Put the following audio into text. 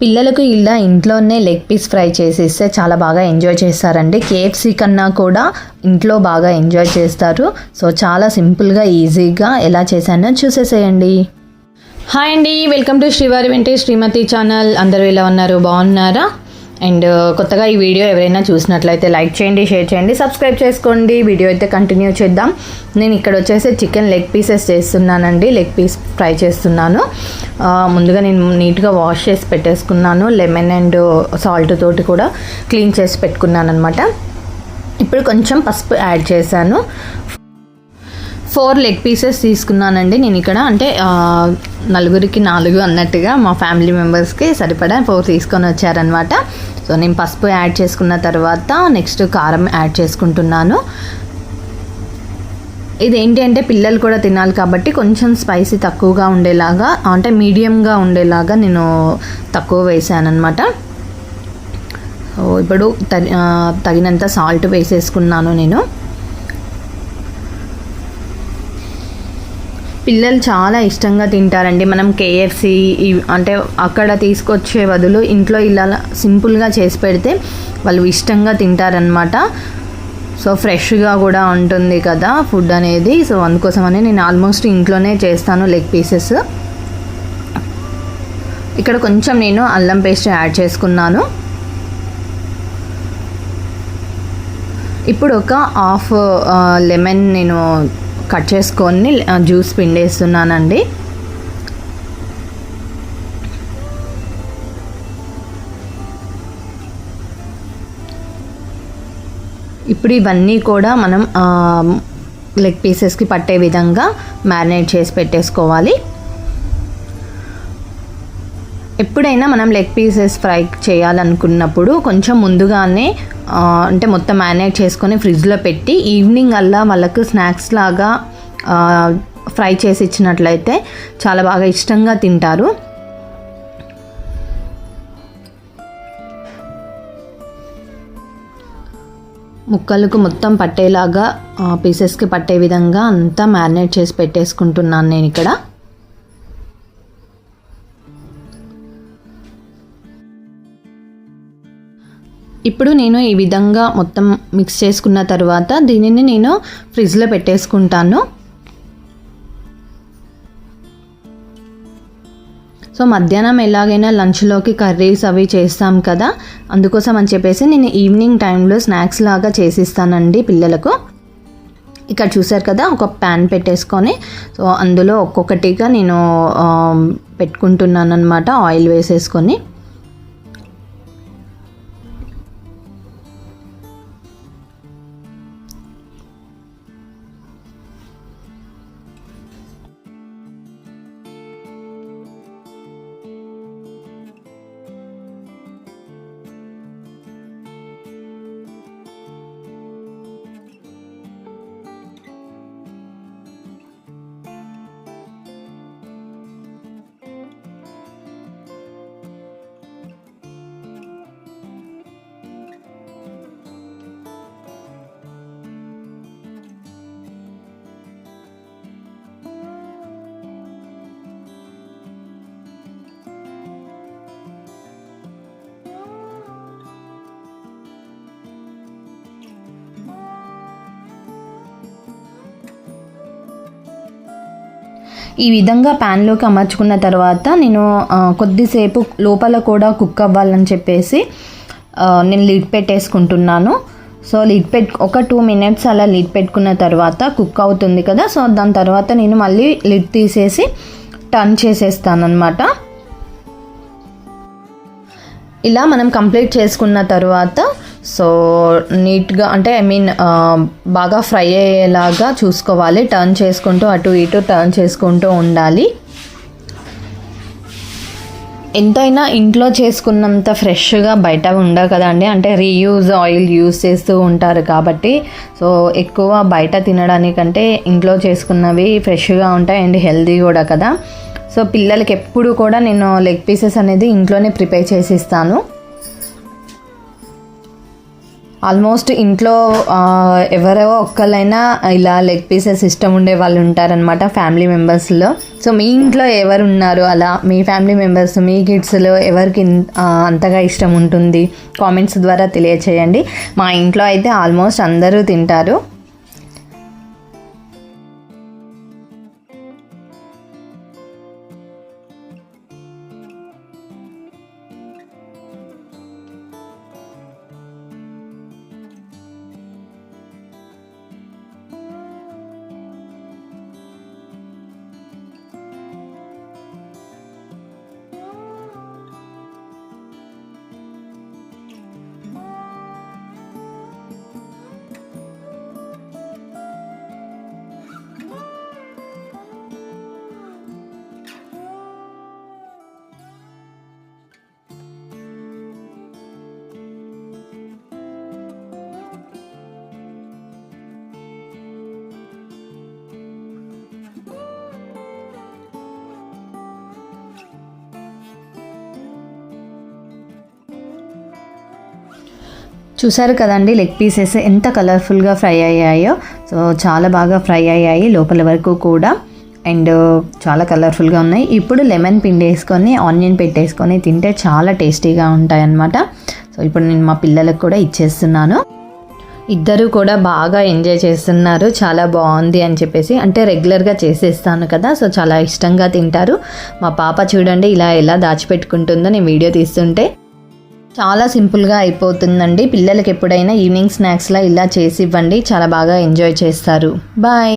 పిల్లలకు ఇలా ఇంట్లోనే లెగ్ పీస్ ఫ్రై చేసిస్తే చాలా బాగా ఎంజాయ్ చేస్తారండి. కేఎఫ్సీ కన్నా కూడా ఇంట్లో బాగా ఎంజాయ్ చేస్తారు. సో చాలా సింపుల్గా ఈజీగా ఎలా చేశానో చూసేసేయండి. హాయ్ అండి, వెల్కమ్ టు శ్రీవారి వెంటే శ్రీమతి ఛానల్. అందరూ ఎలా ఉన్నారు, బాగున్నారా? అండ్ కొత్తగా ఈ వీడియో ఎవరైనా చూసినట్లయితే లైక్ చేయండి, షేర్ చేయండి, సబ్స్క్రైబ్ చేసుకోండి. వీడియో అయితే కంటిన్యూ చేద్దాం. నేను ఇక్కడ వచ్చేసి చికెన్ లెగ్ పీసెస్ చేస్తున్నానండి. లెగ్ పీస్ ఫ్రై చేస్తున్నాను. ముందుగా నేను నీట్గా వాష్ చేసి పెట్టేసుకున్నాను. లెమన్ అండ్ సాల్ట్ తోటి కూడా క్లీన్ చేసి పెట్టుకున్నాను అనమాట. ఇప్పుడు కొంచెం పసుపు యాడ్ చేశాను. 4 లెగ్ పీసెస్ తీసుకున్నానండి నేను ఇక్కడ. అంటే నలుగురికి 4 అన్నట్టుగా మా ఫ్యామిలీ మెంబర్స్కి సరిపడా 4 తీసుకొని వచ్చారనమాట. సో నేను పసుపు యాడ్ చేసుకున్న తర్వాత నెక్స్ట్ కారం యాడ్ చేసుకుంటున్నాను. ఇదేంటి అంటే పిల్లలు కూడా తినాలి కాబట్టి కొంచెం స్పైసీ తక్కువగా ఉండేలాగా, అంటే మీడియంగా ఉండేలాగా నేను తక్కువ వేసాను అనమాట. సో ఇప్పుడు తగినంత సాల్ట్ వేసేసుకున్నాను నేను. పిల్లలు చాలా ఇష్టంగా తింటారండి. మనం కేఎఫ్సీ అంటే అక్కడ తీసుకొచ్చే బదులు ఇంట్లో ఇలా సింపుల్గా చేసి పెడితే వాళ్ళు ఇష్టంగా తింటారనమాట. సో ఫ్రెష్గా కూడా ఉంటుంది కదా ఫుడ్ అనేది. సో అందుకోసమని నేను ఆల్మోస్ట్ ఇంట్లోనే చేస్తాను లెగ్ పీసెస్. ఇక్కడ కొంచెం నేను అల్లం పేస్ట్ యాడ్ చేసుకున్నాను. ఇప్పుడు ఒక హాఫ్ లెమన్ నేను కట్ చేసుకొని జ్యూస్ పిండేస్తున్నానండి. ఇప్పుడు ఇవన్నీ కూడా మనం లెగ్ పీసెస్కి పట్టే విధంగా మ్యారినేట్ చేసి పెట్టేసుకోవాలి. ఎప్పుడైనా మనం లెగ్ పీసెస్ ఫ్రై చేయాలనుకున్నప్పుడు కొంచెం ముందుగానే అంటే మొత్తం మ్యారినేట్ చేసుకొని ఫ్రిడ్జ్లో పెట్టి ఈవినింగ్ అలా వాళ్ళకు స్నాక్స్ లాగా ఫ్రై చేసి ఇచ్చినట్లయితే చాలా బాగా ఇష్టంగా తింటారు. ముక్కలకు మొత్తం పట్టేలాగా పీసెస్కి పట్టే విధంగా అంతా మ్యారినేట్ చేసి పెట్టేసుకుంటున్నాను నేను ఇక్కడ. ఇప్పుడు నేను ఈ విధంగా మొత్తం మిక్స్ చేసుకున్న తర్వాత దీనిని నేను ఫ్రిడ్జ్లో పెట్టేసుకుంటాను. సో మధ్యాహ్నం ఎలాగైనా లంచ్లోకి కర్రీస్ అవి చేస్తాం కదా, అందుకోసం అని చెప్పేసి నేను ఈవినింగ్ టైంలో స్నాక్స్ లాగా చేసిస్తానండి పిల్లలకు. ఇక్కడ చూసారు కదా, ఒక ప్యాన్ పెట్టేసుకొని సో అందులో ఒక్కొక్కటిగా నేను పెట్టుకుంటున్నాను అనమాట, ఆయిల్ వేసేసుకొని. ఈ విధంగా ప్యాన్లోకి అమర్చుకున్న తర్వాత నేను కొద్దిసేపు లోపల కూడా కుక్ అవ్వాలని చెప్పేసి నేను లిడ్ పెట్టేసుకుంటున్నాను. సో ఒక 2 minutes అలా లిడ్ పెట్టుకున్న తర్వాత కుక్ అవుతుంది కదా. సో దాని తర్వాత నేను మళ్ళీ లిడ్ తీసేసి టర్న్ చేసేస్తాను అనమాట. ఇలా మనం కంప్లీట్ చేసుకున్న తర్వాత సో నీట్గా అంటే బాగా ఫ్రై అయ్యేలాగా చూసుకోవాలి. టర్న్ చేసుకుంటూ అటు ఇటు టర్న్ చేసుకుంటూ ఉండాలి. ఎంతైనా ఇంట్లో చేసుకున్నంత ఫ్రెష్గా బయట ఉండవు కదండి. అంటే రీయూజ్ ఆయిల్ యూజ్ చేస్తూ ఉంటారు కాబట్టి సో ఎక్కువ బయట తినడానికంటే ఇంట్లో చేసుకున్నవి ఫ్రెష్గా ఉంటాయి అండ్ హెల్తీ కూడా కదా. సో పిల్లలకి ఎప్పుడు కూడా నేను లెగ్ పీసెస్ అనేది ఇంట్లోనే ప్రిపేర్ చేసి ఇస్తాను. ఆల్మోస్ట్ ఇంట్లో ఎవరో ఒక్కళ్ళైనా ఇలా లెగ్ పీసెస్ ఇష్టం ఉండే వాళ్ళు ఉంటారనమాట ఫ్యామిలీ మెంబర్స్లో. సో మీ ఇంట్లో ఎవరు ఉన్నారు అలా, మీ ఫ్యామిలీ మెంబర్స్, మీ కిడ్స్లో ఎవరికి అంతగా ఇష్టం ఉంటుంది కామెంట్స్ ద్వారా తెలియచేయండి. మా ఇంట్లో అయితే ఆల్మోస్ట్ అందరూ తింటారు. చూసారు కదండి లెగ్ పీసెస్ ఎంత కలర్ఫుల్గా ఫ్రై అయ్యాయో. సో చాలా బాగా ఫ్రై అయ్యాయి లోపల వరకు కూడా, అండ్ చాలా కలర్ఫుల్గా ఉన్నాయి. ఇప్పుడు లెమన్ పిండి వేసుకొని ఆనియన్ పెట్టేసుకొని తింటే చాలా టేస్టీగా ఉంటాయి అన్నమాట. సో ఇప్పుడు నేను మా పిల్లలకు కూడా ఇచ్చేస్తున్నాను. ఇద్దరు కూడా బాగా ఎంజాయ్ చేస్తున్నారు, చాలా బాగుంది అని చెప్పేసి. అంటే రెగ్యులర్గా చేసేస్తాను కదా, సో చాలా ఇష్టంగా తింటారు. మా పాప చూడండి ఇలా ఎలా దాచిపెట్టుకుంటుందో నేను వీడియో తీస్తుంటే. చాలా సింపుల్గా అయిపోతుందండి. పిల్లలకి ఎప్పుడైనా ఈవినింగ్ స్నాక్స్లా ఇలా చేసి ఇవ్వండి, చాలా బాగా ఎంజాయ్ చేస్తారు. బాయ్.